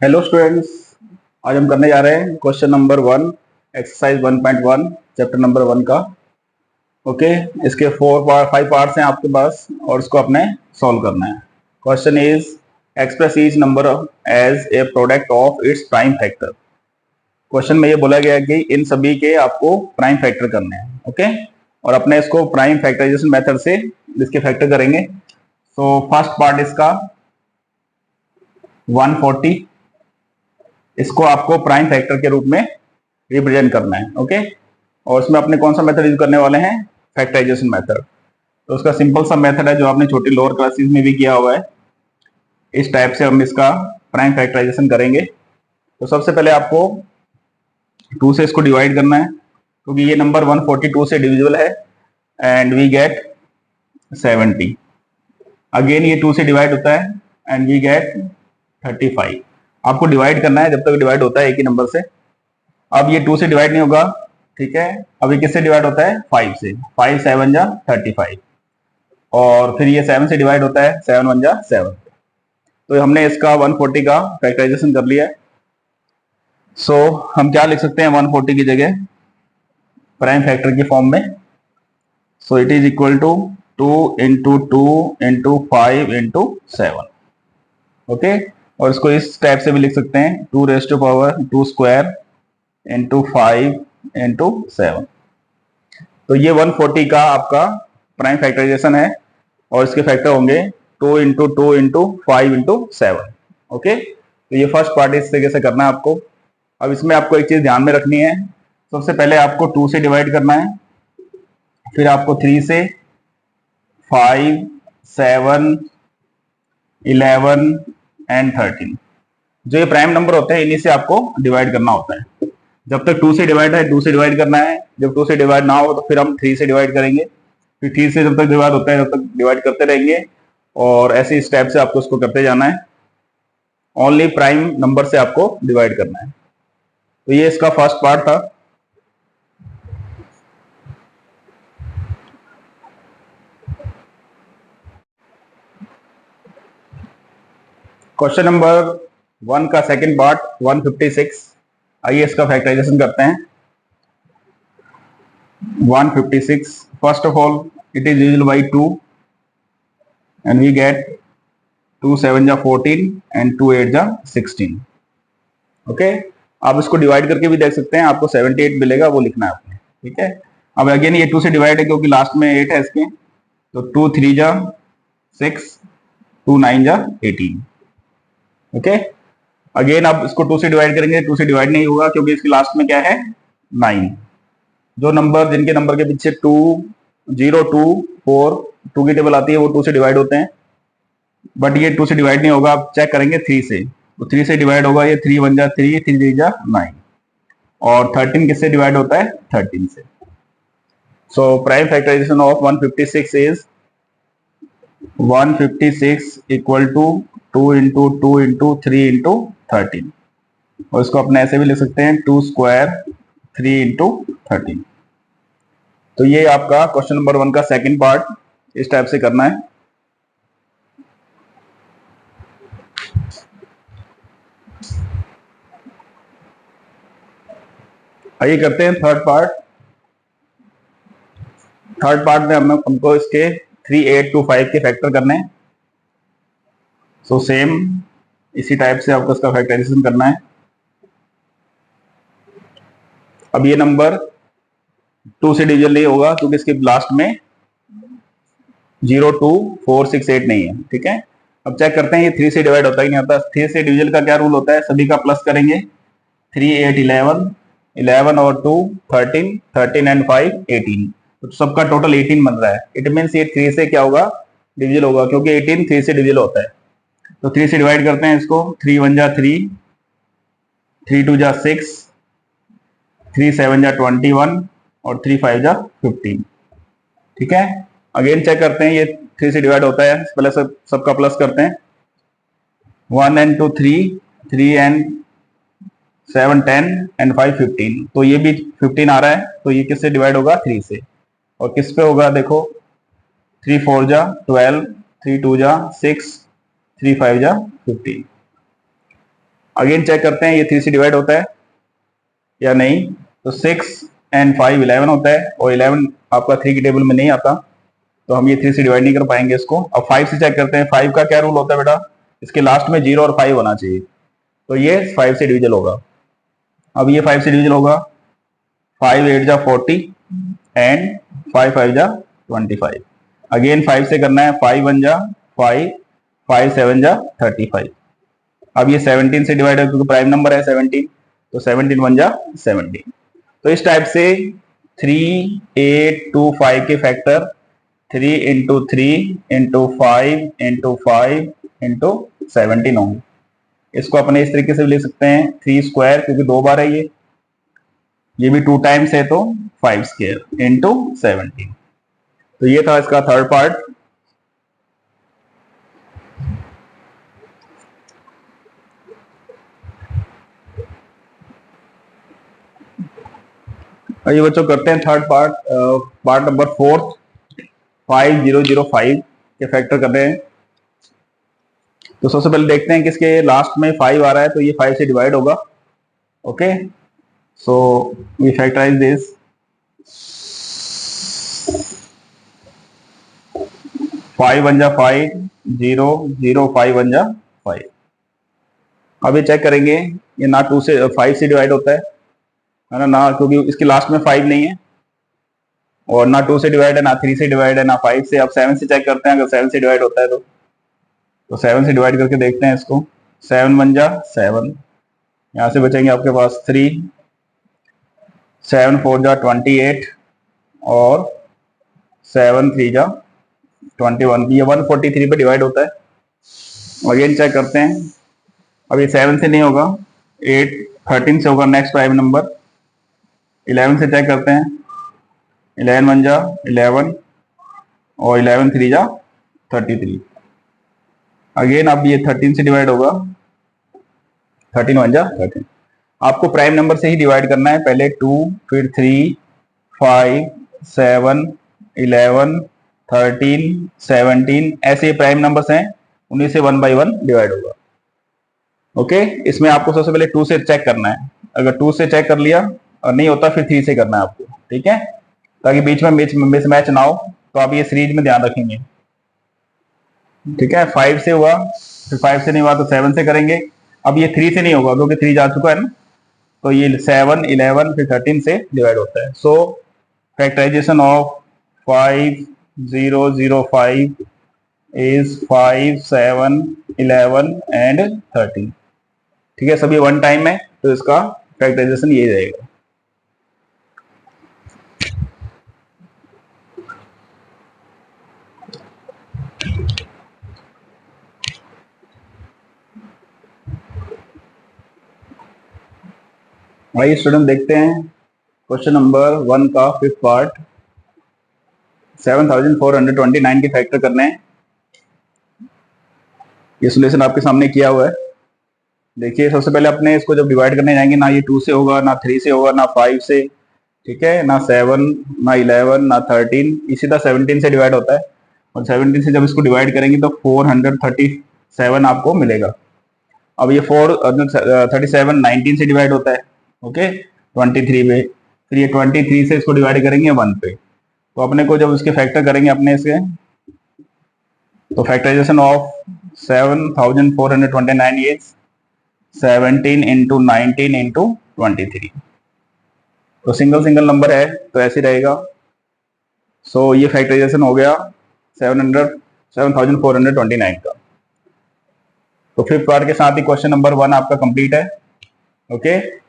Hello students, आज हम करने जा रहे हैं question number 1 exercise 1.1 chapter number 1 का। ओके, इसके 5 पार्ट्स हैं आपके पास और इसको अपने सॉल्व करना है। Question is express each number as a product of its prime factor. Question में ये बोला गया है कि इन सभी के आपको प्राइम फैक्टर करने हैं। ओके, और अपने इसको प्राइम फैक्टराइजेशन मेथड से इसके फैक्टर करेंगे। सो फर्स्ट पार्ट इसका 140, इसको आपको प्राइम फैक्टर के रूप में रिप्रेजेंट करना है। ओके, और इसमें अपने कौन सा मेथड यूज करने वाले हैं? Factorization method. तो उसका सिंपल सा मेथड है जो आपने छोटी लोअर क्लासेस में भी किया हुआ है। इस टाइप से हम इसका प्राइम फैक्टराइजेशन करेंगे। तो सबसे पहले आपको 2 से इसको डिवाइड करना है, क्योंकि ये नंबर 142 से डिविजिबल है एंड वी गेट 70। अगेन ये 2 से डिवाइड होता है एंड वी गेट 35। आपको डिवाइड करना है जब तक डिवाइड होता है एक ही नंबर से। अब ये 2 से डिवाइड नहीं होगा, ठीक है। अब ये किससे डिवाइड होता है? 5 से। 5 7 जा 35, और फिर ये 7 से डिवाइड होता है, 7 1 जा 7। तो हमने इसका 140 का फैक्टराइजेशन कर लिया है। सो हम क्या लिख सकते हैं 140 की जगह प्राइम फैक्टर की फॉर्म में? So it is equal to 2 into 2 into 5 into 7। Okay, और इसको इस टाइप से भी लिख सकते हैं 2 raise to power 2 square into 5 into 7। तो ये 140 का आपका प्राइम फैक्टराइजेशन है, और इसके फैक्टर होंगे 2 इंटू 2 इंटू 5 इंटू 7। ओके, तो ये फर्स्ट पार्ट इस तरीके से करना है आपको। अब इसमें आपको एक चीज ध्यान में रखनी है, सबसे पहले आपको 2 से डिवाइड करना है, फिर आपको 3 से, 5 7 11 एंड 13, जो ये प्राइम नंबर होते हैं इन्हीं से आपको डिवाइड करना होता है। जब तक 2 से डिवाइड है 2 से डिवाइड करना है, जब 2 से डिवाइड ना हो तो फिर हम 3 से डिवाइड करेंगे, फिर 3 से जब तक डिवाइड होता है तब तक डिवाइड करते रहेंगे, और ऐसे स्टेप से आपको उसको करते जाना है। ओनली प्राइम नंबर से आपको डिवाइड करना है। तो ये इसका फर्स्ट पार्ट था। क्वेश्चन नंबर 1 का सेकंड पार्ट 156। आइए इसका फैक्टराइजेशन करते हैं। 156, first of all it is divisible by 2 and we get 2 7 जा 14 एंड 2 8 जा 16। ओके, आप इसको डिवाइड करके भी देख सकते हैं, आपको 78 मिलेगा, वो लिखना है आपने। ठीक है, अब अगेन ये 2 से डिवाइड है क्योंकि लास्ट में 8 है इसके, तो 2 3 जा 6, 2 9 जा 18। ओके, अगेन आप इसको 2 से डिवाइड करेंगे, 2 से डिवाइड नहीं होगा क्योंकि इसके लास्ट में क्या है? 9। जो नंबर जिनके नंबर के पीछे 2 0 2 4 2 की टेबल आती है वो 2 से डिवाइड होते हैं, बट ये 2 से डिवाइड नहीं होगा। आप चेक करेंगे 3 से, तो 3 से डिवाइड होगा, ये 3 1 जा 3, 3 3 जा 9, और 13 किससे डिवाइड होता है? 13 से। So prime factorization of 156 is 156 equal to 2 into 2 into 3 into 13, और इसको अपने ऐसे भी लिख सकते हैं 2 स्क्वायर 3 इंटू 13। तो ये आपका क्वेश्चन नंबर 1 का सेकंड पार्ट इस टाइप से करना है। आइए करते हैं थर्ड पार्ट। थर्ड पार्ट में हमको इसके 3 8 2 5 के फैक्टर करने हैं। सो सेम इसी टाइप से आपको इसका फैक्टराइजेशन करना है। अब ये नंबर 2 से डिविजन नहीं होगा क्योंकि इसके लास्ट में 0 2 4 6 8 नहीं है। ठीक है, अब चेक करते हैं ये 3 से डिवाइड होता है कि नहीं होता। 3 से डिविजन का क्या रूल होता है? सभी का प्लस करेंगे। 3 8 11, 11 और 2 13, 13 एंड 5 18, तो सबका टोटल 18 बन रहा है। इट मीन्स ये 3 से क्या होगा? डिविजल होगा, क्योंकि 18 3 से डिविजल होता है। तो 3 से डिवाइड करते हैं इसको। 3 1 जा 3, 3 2 जा 6, 3 7 जा 21, और 3 5 जा 15। ठीक है, अगेन चेक करते हैं ये 3 से डिवाइड होता है, पहले सबका प्लस करते हैं। 1 एंड 2 3, 3 एंड 7 10 एंड 5 15, तो ये भी 15 आ रहा है, तो ये किससे डिवाइड होगा? 3 से। और किस पे होगा? देखो 3 4 जा 12, 3 2 जा 6, 3 5 जा 15। अगेन चेक करते हैं ये 3 से डिवाइड होता है या नहीं। तो 6 and 5 11 होता है, और 11 आपका 3 की टेबल में नहीं आता, तो हम ये 3 से डिवाइड नहीं कर पाएंगे इसको। अब 5 से चेक करते हैं। 5 का क्या रूल होता है बेटा, इसके लास्ट में 0 और 5 होना चाहिए, तो ये 5 से डिविजल होगा। अब ये 5 से डिविजल होगा, 5 8 जा 40 एंड 5 5 जा 25। अगेन 5 से करना है, 5 1 जा 5, 5 7 जा 35। अब ये 17 से डिवाइड है क्योंकि प्राइम नंबर है 17, तो 17 1 जा 17। तो इस टाइप से 3 8 2 5 के factor 3 into 3 into 5 into 5 into 17 होंगे। इसको अपने इस तरीके से भी लिख सकते हैं 3 स्क्वायर, क्योंकि 2 बार है ये भी 2 टाइम्स है, तो 5 स्क्वायर इंटू 17। तो ये था इसका थर्ड पार्ट। ये बच्चों करते हैं थर्ड पार्ट, पार्ट नंबर 4 5005 के फैक्टर कर रहे हैं। तो सबसे पहले देखते हैं कि इसके लास्ट में 5 आ रहा है, तो ये 5 से डिवाइड होगा। Okay, so we factorize this. 5 1 जा 5 0 0 5 1 जा 5। अब ये चेक करेंगे, ये ना 2 से 5 से डिवाइड होता है ना, क्योंकि इसके लास्ट में 5 नहीं है, और ना 2 से डिवाइड है, ना 3 से डिवाइड है, ना 5 से। अब 7 से चेक करते हैं, अगर 7 से डिवाइड होता है तो 7 से डिवाइड करके देखते हैं इसको। 7 1 जा 7, यहाँ से बचेंगे आपके पास 3, 7 4 जा 28, और 7 3 जा 21। ये 143 पे डिवाइड होता है। अगेन चेक करते हैं, अब ये 7 से नहीं होगा, 8 13 से होगा नेक्स्ट प्राइम नंबर। 11 से चेक करते हैं, 11 1 जा 11, और 11 3 जा 33। अगेन अब ये 13 से डिवाइड होगा, 13 1 जा 13। आपको प्राइम नंबर से ही डिवाइड करना है, पहले 2 फिर 3 5 7 11 13 17, ऐसे प्राइम नंबर्स हैं, उन्हीं से 1 by 1 डिवाइड होगा। ओके, इसमें आपको सबसे पहले 2 से चेक करना है। अगर 2 से चेक कर लिया और नहीं होता, फिर 3 से करना है आपको, ठीक है, ताकि बीच में मिसमैच ना हो। तो आप ये सीरीज में ध्यान रखेंगे, ठीक है। 5 से हुआ, फिर 5 से नहीं हुआ तो 7 से करेंगे। अब ये 3 से नहीं होगा क्योंकि 3 जा चुका है ना, तो ये 7 11 फिर 13 से डिवाइड होता है। सो फैक्टराइजेशन ऑफ 5 0 0 5 इज 5 7 11 एंड 13, ठीक है। सभी 1 टाइम है, तो इसका फैक्टराइजेशन ये रहेगा। आइए स्टूडेंट देखते हैं क्वेश्चन नंबर 1 का 5th पार्ट। 7429 के फैक्टर करने हैं। ये सोल्यूशन आपके सामने किया हुआ है। देखिए, सबसे पहले अपने इसको जब डिवाइड करने जाएंगे, ना ये 2 से होगा, ना 3 से होगा, ना 5 से, ठीक है, ना 7, ना 11, ना 13, इसी तरह 17 से डिवाइड होता है। और 17 से जब इसको डिवाइड करेंगे तो 437 आपको मिलेगा। अब ये 437 19 से डिवाइड होता है, ओके, 23 पे। फिर ये 23 से इसको डिवाइड करेंगे 1 पे। तो अपने को जब इसके फैक्टर करेंगे अपने इसके, तो factorization of 7429 is 17 into 19 into 23। तो सिंगल नंबर है तो ऐसे रहेगा। सो ये फैक्टराइजेशन हो गया 7429 का। तो 5th पार्ट के साथ ही क्वेश्चन नंबर 1 आपका कंप्लीट है। ओके।